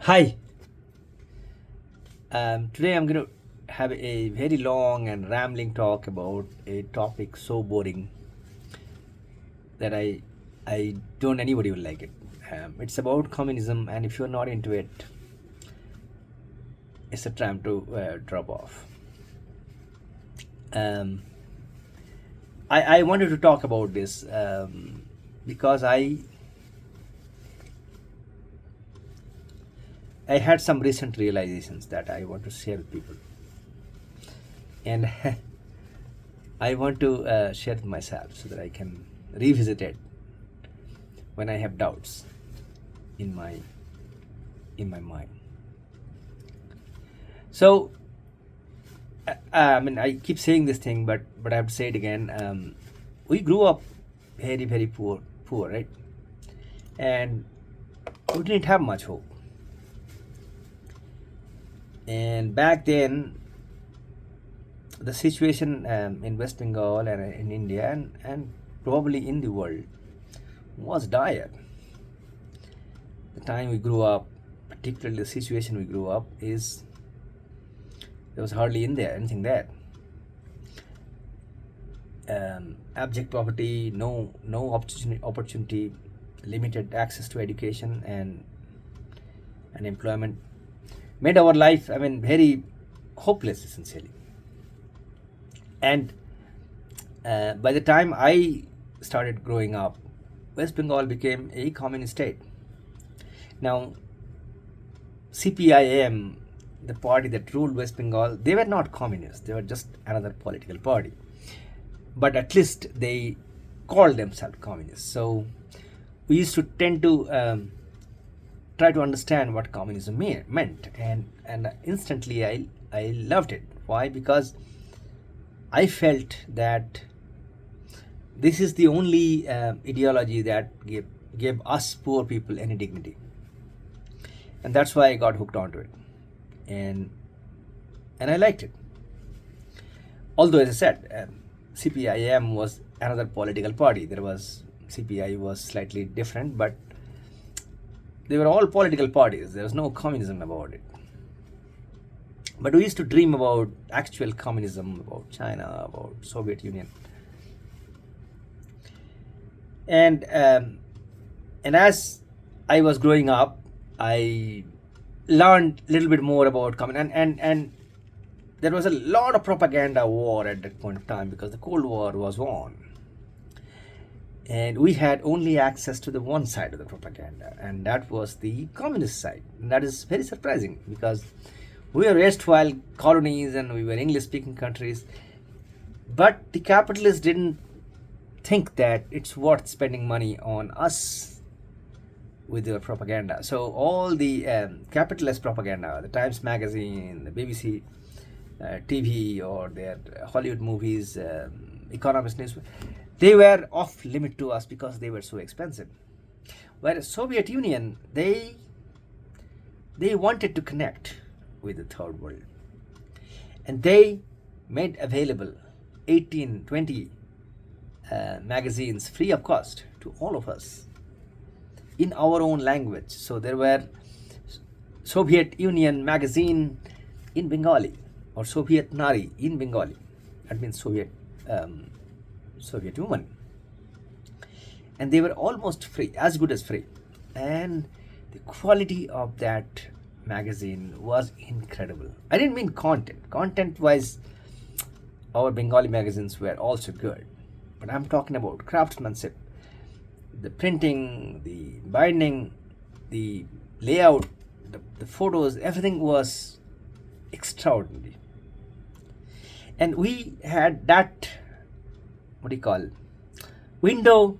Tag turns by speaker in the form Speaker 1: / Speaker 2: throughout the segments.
Speaker 1: Hi, today I'm going to have a very long and rambling talk about a topic so boring that I don't anybody will like it. It's about communism, and if you're not into it, it's a time to drop off. Um, I wanted to talk about this because I had some recent realizations that I want to share with people, and I want to share with myself so that I can revisit it when I have doubts in my mind. So I mean, I keep saying this thing, but I have to say it again. We grew up very poor, right? And we didn't have much hope. And back then, the situation in West Bengal and in India and probably in the world was dire. The time we grew up, particularly the situation we grew up, is there was hardly anything there. Abject poverty, no opportunity, limited access to education and employment made our life, I mean, very hopeless essentially. And by the time I started growing up, West Bengal became a communist state. Now, CPIM, the party that ruled West Bengal, they were not communists. They were just another political party. But at least they called themselves communists. So we used to tend to try to understand what communism meant, and instantly I loved it. Why? Because I felt that this is the only ideology that gave us poor people any dignity, and that's why I got hooked onto it, and I liked it. Although, as I said, CPIM was another political party. There was CPI was slightly different, but they were all political parties. There was no communism about it. But we used to dream about actual communism, about China, about Soviet Union, and as I was growing up, I learned a little bit more about communism, and there was a lot of propaganda war at that point of time because the Cold War was on, and we had only access to the one side of the propaganda, and that was the communist side. And that is very surprising because we were erstwhile colonies and we were English speaking countries, but the capitalists didn't think that it's worth spending money on us with their propaganda. So all the capitalist propaganda, the Times Magazine, the BBC TV, or their Hollywood movies, Economist News, they were off limit to us because they were so expensive. Whereas Soviet Union, they wanted to connect with the third world, and they made available 18, 20 magazines free of cost to all of us in our own language. So there were Soviet Union magazine in Bengali, or Soviet Nari in Bengali. That means Soviet woman, and they were almost free, as good as free. And the quality of that magazine was incredible. I didn't mean content. Content wise, our Bengali magazines were also good, but I'm talking about craftsmanship, the printing, the binding, the layout, the photos, everything was extraordinary. And we had that, what do you call, window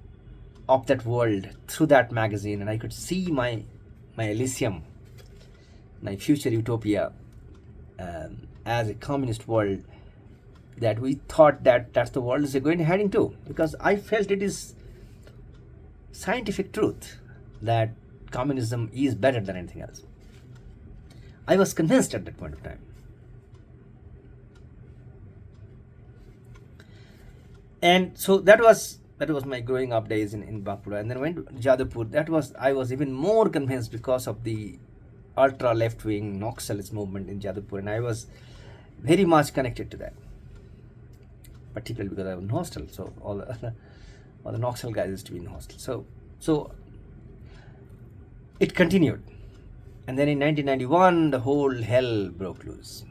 Speaker 1: of that world through that magazine, and I could see my Elysium, my future utopia, as a communist world that we thought that's the world is going heading to, because I felt it is scientific truth that communism is better than anything else. I was convinced at that point of time. And so that was my growing up days in Bankura, and then went to Jadavpur. That was, I was even more convinced because of the ultra left-wing Naxalist movement in Jadavpur, and I was very much connected to that, particularly because I was in hostel. So all the all the Naxal guys used to be in hostel. So it continued, and then in 1991 the whole hell broke loose.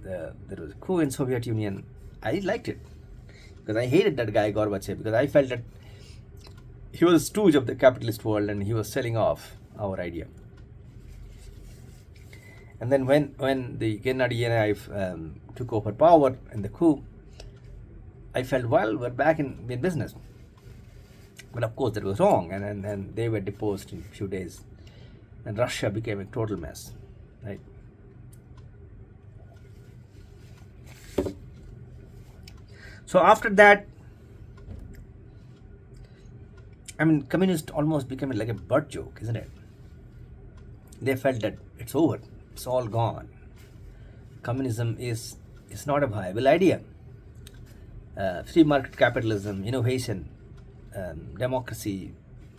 Speaker 1: There was a coup in Soviet Union. I liked it because I hated that guy Gorbachev, because I felt that he was a stooge of the capitalist world and he was selling off our idea. And then when the Gennady took over power in the coup, I felt, well, we're back in business. But of course that was wrong, and they were deposed in a few days, and Russia became a total mess, right? So after that, I mean, communists almost became like a butt joke, isn't it? They felt that it's over, it's all gone. Communism is not a viable idea. Free market capitalism, innovation, democracy,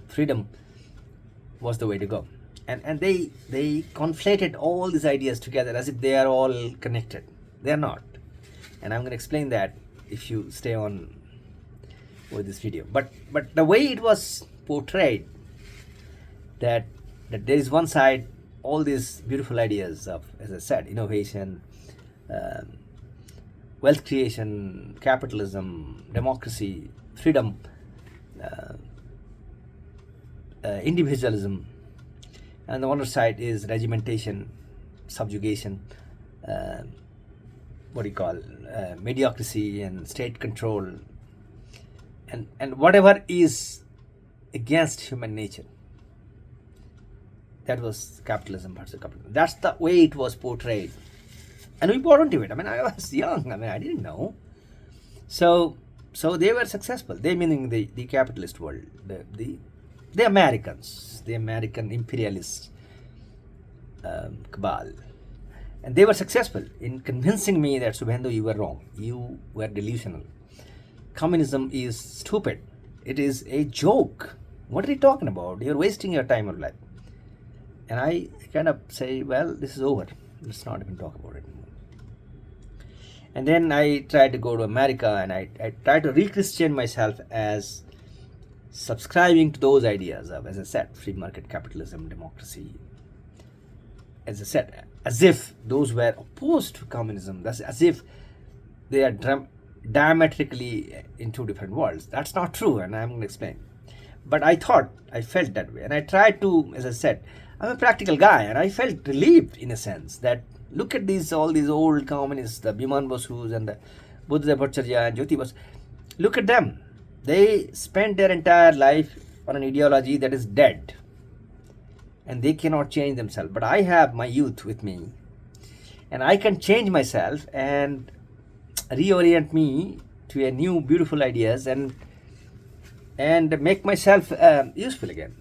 Speaker 1: freedom was the way to go. And they conflated all these ideas together as if they are all connected. They are not. And I'm going to explain that if you stay on with this video. But the way it was portrayed, that there is one side, all these beautiful ideas of, as I said, innovation, wealth creation, capitalism, democracy, freedom, individualism, and the other side is regimentation, subjugation, mediocrity and state control, and whatever is against human nature. That was capitalism versus capitalism. That's the way it was portrayed, and we bought into it. I mean, I was young. I mean, I didn't know. So they were successful. They, meaning the capitalist world, the Americans, the American imperialist cabal, and they were successful in convincing me that, Subhendu, you were wrong. You were delusional. Communism is stupid. It is a joke. What are you talking about? You're wasting your time of life. And I kind of say, well, this is over. Let's not even talk about it anymore. And then I tried to go to America, and I tried to re-Christian myself as subscribing to those ideas of, as I said, free market capitalism, democracy. As I said, as if those were opposed to communism. That's as if they are diametrically in two different worlds. That's not true, and I'm going to explain. But I felt that way, and I tried to, as I said, I'm a practical guy, and I felt relieved in a sense that, look at all these old communists, the Biman Bosus and the Buddha Bhattacharya and Jyoti Basu. Look at them. They spent their entire life on an ideology that is dead, and they cannot change themselves. But I have my youth with me, and I can change myself and reorient me to a new beautiful ideas and make myself useful again.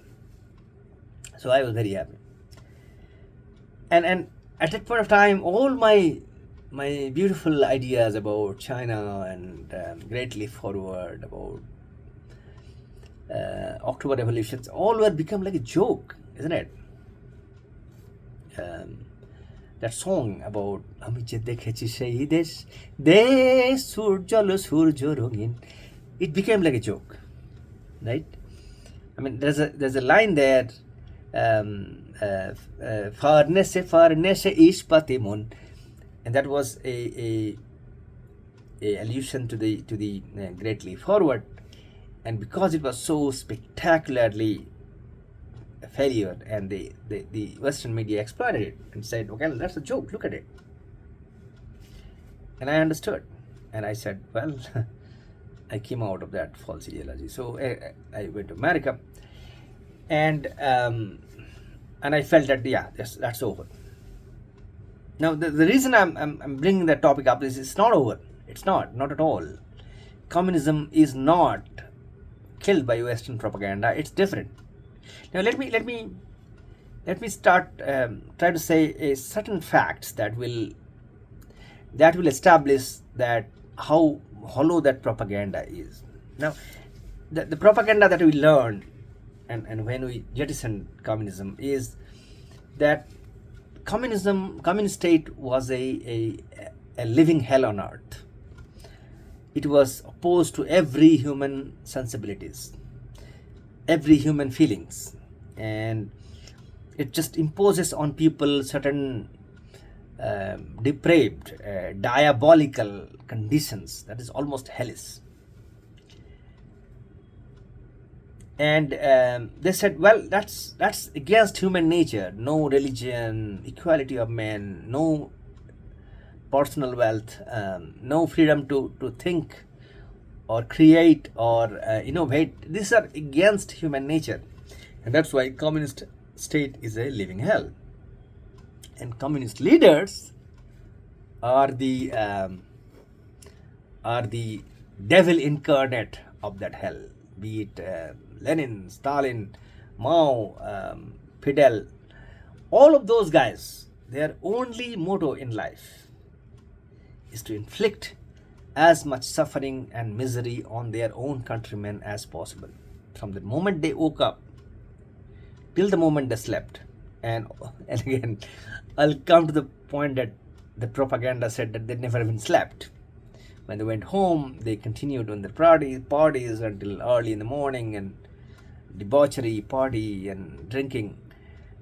Speaker 1: So I was very happy. And at that point of time, all my beautiful ideas about China and Great Leap Forward, about October revolutions, all were become like a joke, isn't it? That song about আমি যে দেখেছি সেই দেশ দেশ সূর্যলো সূর্য রঙিন, it became like a joke, right? I mean, there's a line there, farnese ishpati mon, and that was a allusion to the Great Leap Forward. And because it was so spectacularly a failure, and the Western media exploited it and said, okay, that's a joke, look at it. And I understood, and I said, well, I came out of that false ideology. So I went to America, and I felt that, yeah, that's over. Now the reason I'm bringing that topic up is it's not over. It's not at all. Communism is not killed by Western propaganda. It's different. Now let me start try to say a certain facts that will establish that how hollow that propaganda is. Now the propaganda that we learned and when we jettisoned communism is that communist state was a living hell on earth. It was opposed to every human sensibilities, every human feelings, and it just imposes on people certain depraved, diabolical conditions that is almost hellish. And they said, well, that's against human nature. No religion, equality of men, no personal wealth, no freedom to think or create or innovate. These are against human nature, and that's why communist state is a living hell. And communist leaders are the devil incarnate of that hell. Be it Lenin, Stalin, Mao, Fidel, all of those guys, their only motto in life is to inflict as much suffering and misery on their own countrymen as possible, from the moment they woke up till the moment they slept. And again, I'll come to the point that the propaganda said that they never even slept. When they went home, they continued on their parties until early in the morning, and debauchery, party, and drinking.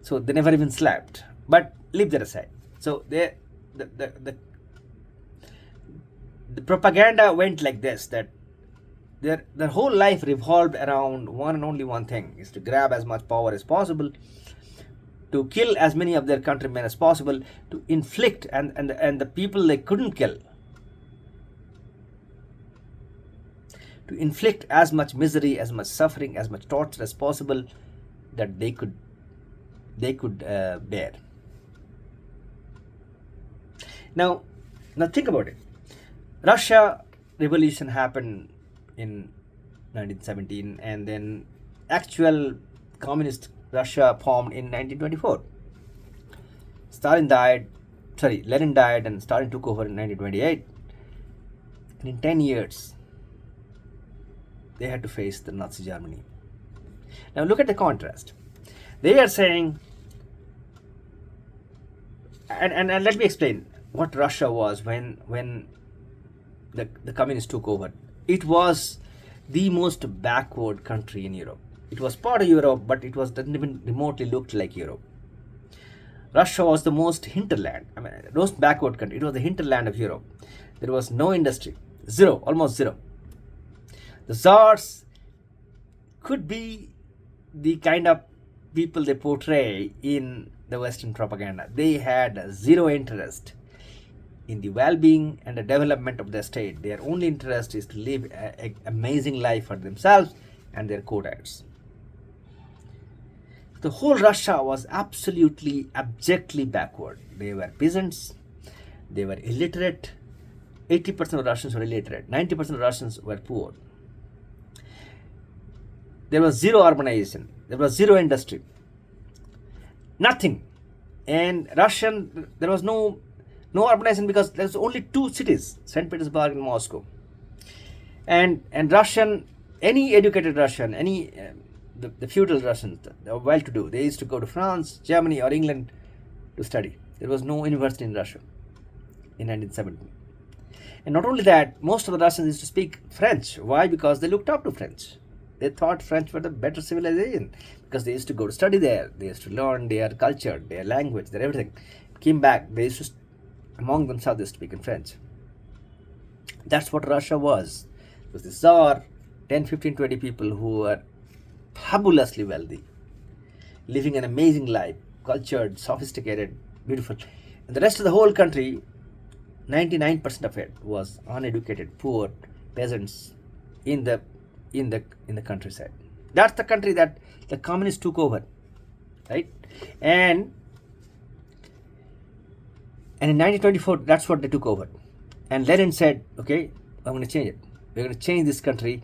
Speaker 1: So they never even slept. But leave that aside. So the propaganda went like this: that their whole life revolved around one and only one thing: is to grab as much power as possible, to kill as many of their countrymen as possible, to inflict and the people they couldn't kill, to inflict as much misery, as much suffering, as much torture as possible that they could bear. Now think about it. Russia revolution happened in 1917, and then actual communist Russia formed in 1924. Lenin died, and Stalin took over in 1928. And in 10 years, they had to face the Nazi Germany. Now look at the contrast. They are saying, and let me explain what Russia was when the communists took over. It was the most backward country in Europe. It was part of Europe, but didn't even remotely look like Europe. Russia was the most hinterland, most backward country. It was the hinterland of Europe. There was no industry, zero, almost zero. The Tsars could be the kind of people they portray in the Western propaganda. They had zero interest in the well-being and the development of their state. Their only interest is to live an amazing life for themselves and their cohorts. The whole Russia was absolutely, abjectly backward. They were peasants, they were illiterate. 80% of Russians were illiterate, 90% of Russians were poor. There was zero urbanization, there was zero industry, nothing. And there was no urbanization because there was only two cities, St. Petersburg and Moscow. And Russian, any educated Russian, the feudal Russians, the well-to-do, they used to go to France, Germany, or England to study. There was no university in Russia in 1917. And not only that, most of the Russians used to speak French. Why? Because they looked up to French. They thought French were the better civilization because they used to go to study there. They used to learn their culture, their language, their everything. Came back, they used to, among themselves, they used to speak in French. That's what Russia was. It was the Tsar, 10, 15, 20 people who were fabulously wealthy, living an amazing life, cultured, sophisticated, beautiful. And the rest of the whole country, 99% of it was uneducated, poor peasants in the countryside. That's the country that the communists took over, right? And in 1924, that's what they took over. And Lenin said, okay, I'm going to change it. We're going to change this country,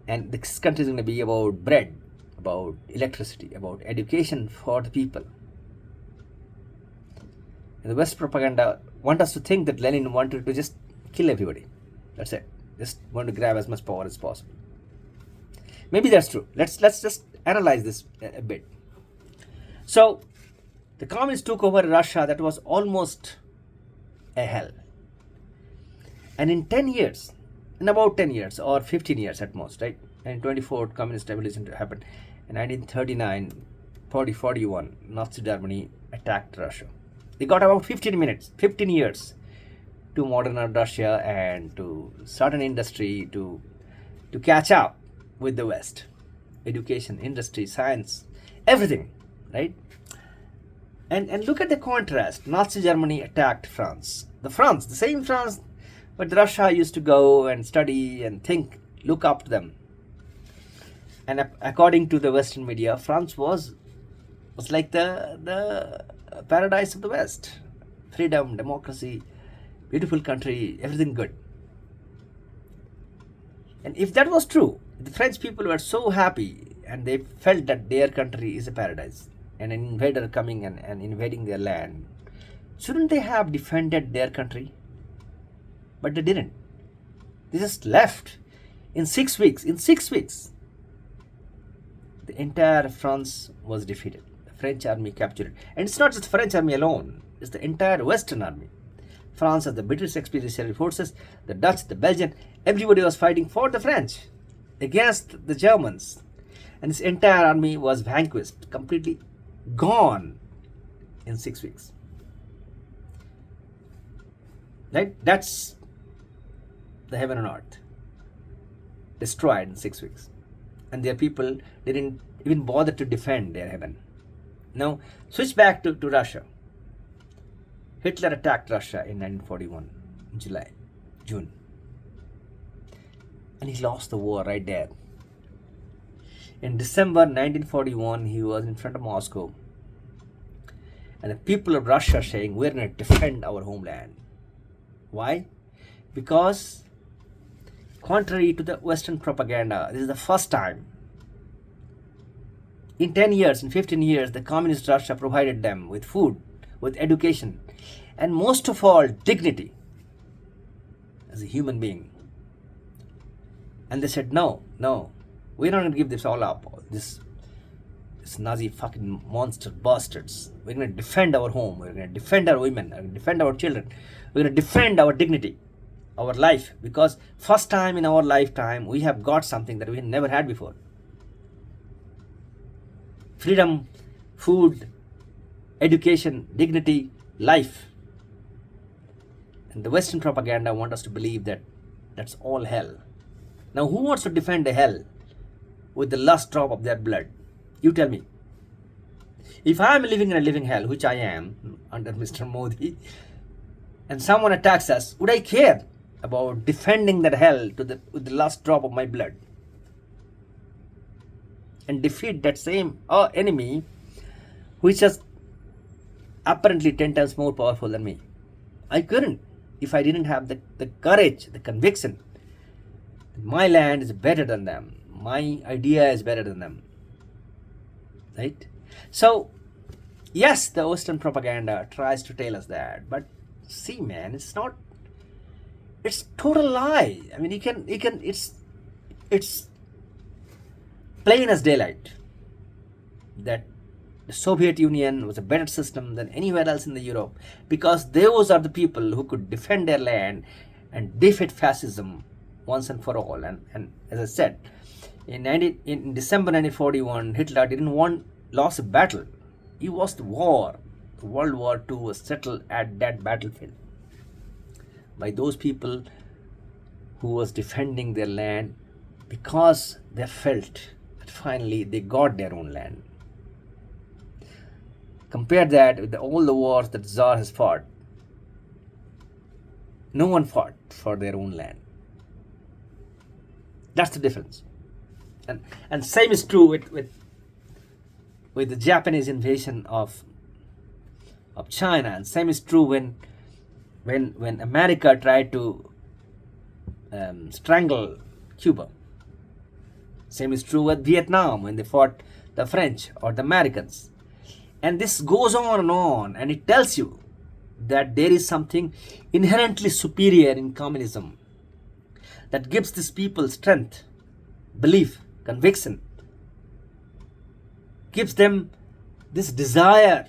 Speaker 1: and this country is going to be about bread, about electricity, about education for the people. And the West propaganda want us to think that Lenin wanted to just kill everybody. That's it. Just want to grab as much power as possible. Maybe that's true. Let's just analyze this a bit. So The communists took over Russia that was almost a hell. And in 10 years, in about 10 years or 15 years at most, right? And in 24, communist revolution happened. In 1939, 41, Nazi Germany attacked Russia. They got about 15 years to modernize Russia and to start an industry to catch up with the West. Education, industry, science, everything, right? And look at the contrast. Nazi Germany attacked France. The same France, but Russia used to go and study and think, look up to them. And according to the Western media, France was like the paradise of the West. Freedom, democracy, beautiful country, everything good. And if that was true, the French people were so happy and they felt that their country is a paradise, and an invader coming and invading their land, shouldn't they have defended their country? But they didn't. They just left. In 6 weeks, the entire France was defeated. The French army captured it. And it's not just the French army alone, it's the entire Western army. France has the British expeditionary forces, the Dutch, the Belgian, everybody was fighting for the French against the Germans. And this entire army was vanquished, completely gone in 6 weeks. Right? That's the heaven on earth. Destroyed in 6 weeks. And their people didn't even bother to defend their heaven. Now, switch back to Russia. Hitler attacked Russia in 1941, June. And he lost the war right there. In December 1941, he was in front of Moscow. And the people of Russia saying, we're going to defend our homeland. Why? Because contrary to the Western propaganda, this is the first time in 10 years, in 15 years, the communist Russia provided them with food, with education, and most of all, dignity as a human being. And they said, no, we're not going to give this all up. This Nazi fucking monster bastards. We're going to defend our home. We're going to defend our women. We're going to defend our children. We're going to defend our dignity, our life. Because first time in our lifetime, we have got something that we never had before. Freedom, food, education, dignity, life. And the Western propaganda want us to believe that that's all hell. Now, who wants to defend the hell with the last drop of their blood? You tell me. If I am living in a living hell, which I am under Mr. Modi, and someone attacks us, would I care about defending that hell with the last drop of my blood? And defeat that same enemy, which is apparently 10 times more powerful than me. I couldn't if I didn't have the courage, the conviction. My land is better than them. My idea is better than them. Right? So, yes, the Western propaganda tries to tell us that. But see, man, it's not. It's total lie. I mean, it's plain as daylight that the Soviet Union was a better system than anywhere else in the Europe, because those are the people who could defend their land and defeat fascism once and for all. And as I said, in December 1941, Hitler lost a battle. He lost the war. World War II was settled at that battlefield by those people who was defending their land because they felt that finally they got their own land. Compare that with all the wars that Tsar has fought. No one fought for their own land. That's the difference. And same is true with the Japanese invasion of China, and same is true when America tried to strangle Cuba. Same is true with Vietnam when they fought the French or the Americans. And this goes on, and it tells you that there is something inherently superior in communism that gives these people strength, belief, conviction, gives them this desire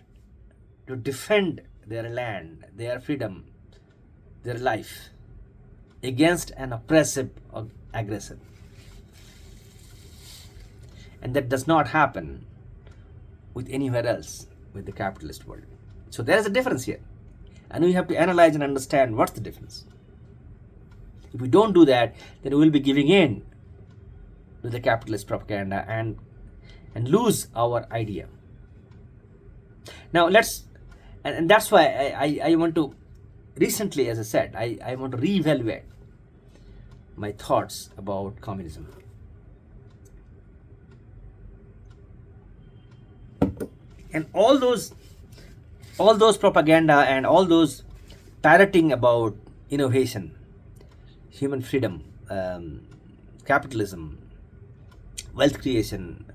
Speaker 1: to defend their land, their freedom, their life against an oppressive aggressor. And that does not happen with anywhere else with the capitalist world. So there is a difference here. And we have to analyze and understand what's the difference. If we don't do that, then we will be giving in to the capitalist propaganda and lose our idea. Now and that's why I want to, recently, as I said, I want to reevaluate my thoughts about communism. And all those propaganda and all those parroting about innovation, human freedom, capitalism, wealth creation,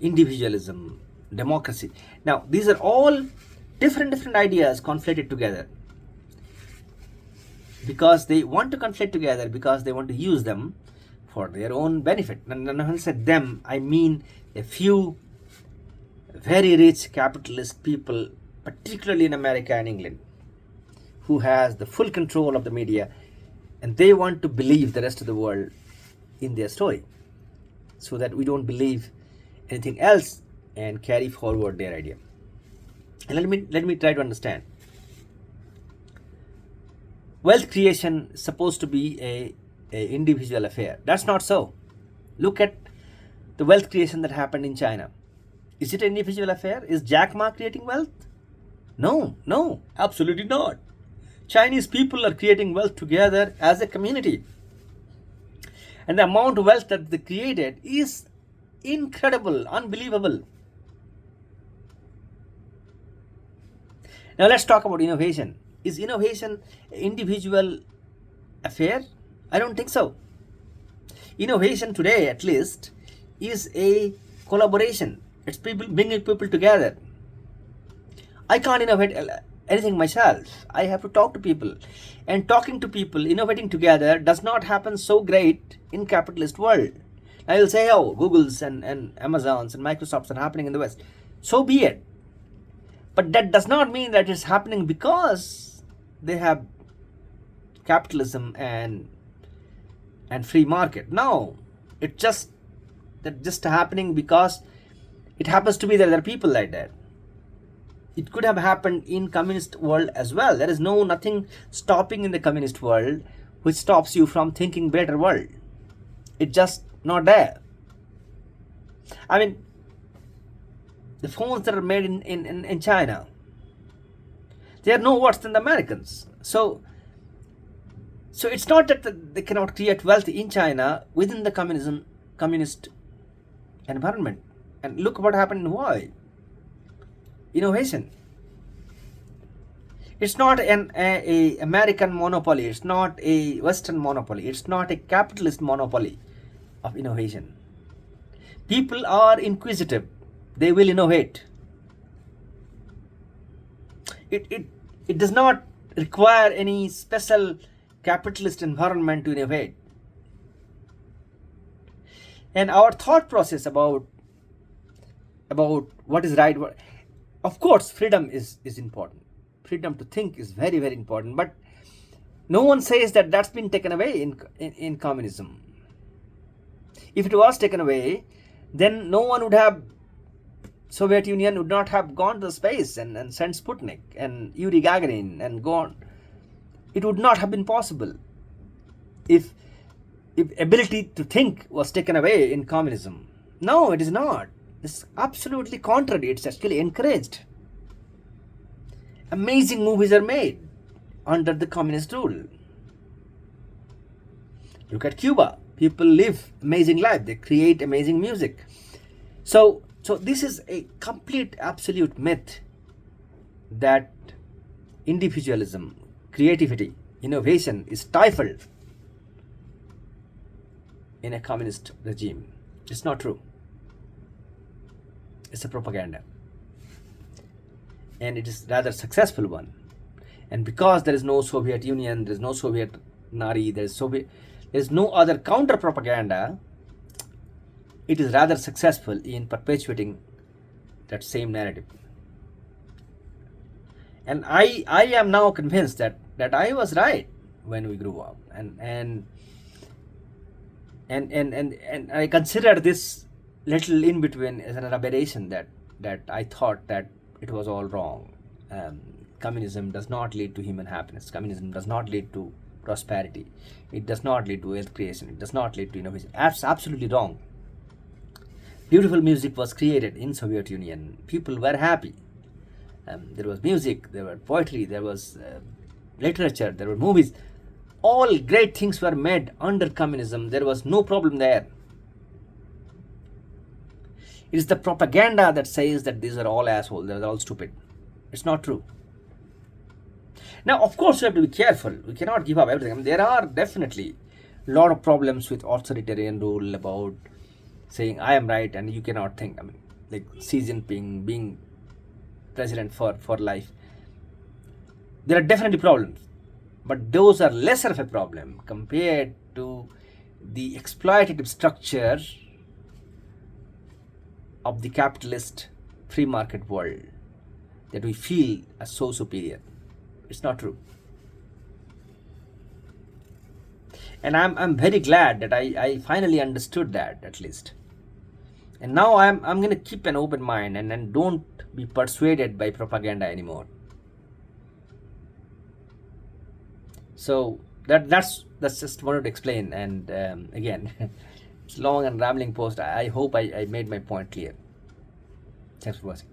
Speaker 1: individualism, democracy. Now, these are all different ideas conflated together, because they want to conflate together, because they want to use them for their own benefit. And when I said them, I mean a few very rich capitalist people, particularly in America and England, who has the full control of the media, and they want to believe the rest of the world in their story, so that we don't believe anything else and carry forward their idea. And let me try to understand. Wealth creation is supposed to be a individual affair. That's not so. Look at the wealth creation that happened in China. Is it an individual affair? Is Jack Ma creating wealth? No, absolutely not. Chinese people are creating wealth together as a community. And the amount of wealth that they created is incredible, unbelievable. Now let's talk about innovation. Is innovation an individual affair? I don't think so. Innovation today, at least, is a collaboration. It's people bringing people together. I can't innovate anything myself. I have to talk to people. And talking to people, innovating together does not happen so great in capitalist world. I will say, oh, Googles and Amazons and Microsofts are happening in the West. So be it. But that does not mean that it's happening because they have capitalism and free market. No, it's just happening because it happens to be that there are people like that. It could have happened in communist world as well. There is nothing stopping in the communist world which stops you from thinking better world. It's just not there. I mean, the phones that are made in China, they are no worse than the Americans. So it's not that they cannot create wealth in China within the communist environment. And look what happened in Hawaii. Innovation. It's not an American monopoly. It's not a Western monopoly. It's not a capitalist monopoly of innovation. People are inquisitive. They will innovate. It does not require any special capitalist environment to innovate. And our thought process about what is right, of course, freedom is important. Freedom to think is very, very important. But no one says that that's been taken away in communism. If it was taken away, then no one would have, Soviet Union would not have gone to space and sent Sputnik and Yuri Gagarin and gone. It would not have been possible if ability to think was taken away in communism. No, it is not. It's absolutely contrary. It's actually encouraged. Amazing movies are made under the communist rule. Look at Cuba. People live amazing life. They create amazing music. So this is a complete absolute myth that individualism, creativity, innovation is stifled in a communist regime. It's not true. It's a propaganda. And it is rather successful one. And because there is no Soviet Union, there is no Soviet Nari, there is no other counter propaganda, it is rather successful in perpetuating that same narrative. And I am now convinced that I was right when we grew up, and I consider this little in between as an aberration, that I thought that it was all wrong. Um, Communism does not lead to human happiness. Communism does not lead to prosperity. It does not lead to wealth creation. It does not lead to innovation. Absolutely wrong. Beautiful music was created in Soviet Union. People were happy. There was music, there were poetry, there was literature, there were movies. All great things were made under communism. There was no problem there. It is the propaganda that says that these are all assholes, they're all stupid. It's not true. Now, of course, we have to be careful. We cannot give up everything. I mean, there are definitely a lot of problems with authoritarian rule, about saying I am right and you cannot think. I mean, like Xi Jinping being president for life. There are definitely problems, but those are lesser of a problem compared to the exploitative structure of the capitalist free market world that we feel as so superior. It's not true. And I'm very glad that I finally understood that, at least. And now I'm going to keep an open mind, and don't be persuaded by propaganda anymore. So that's just wanted to explain. And again, it's long and rambling post. I hope I made my point clear. Thanks for watching.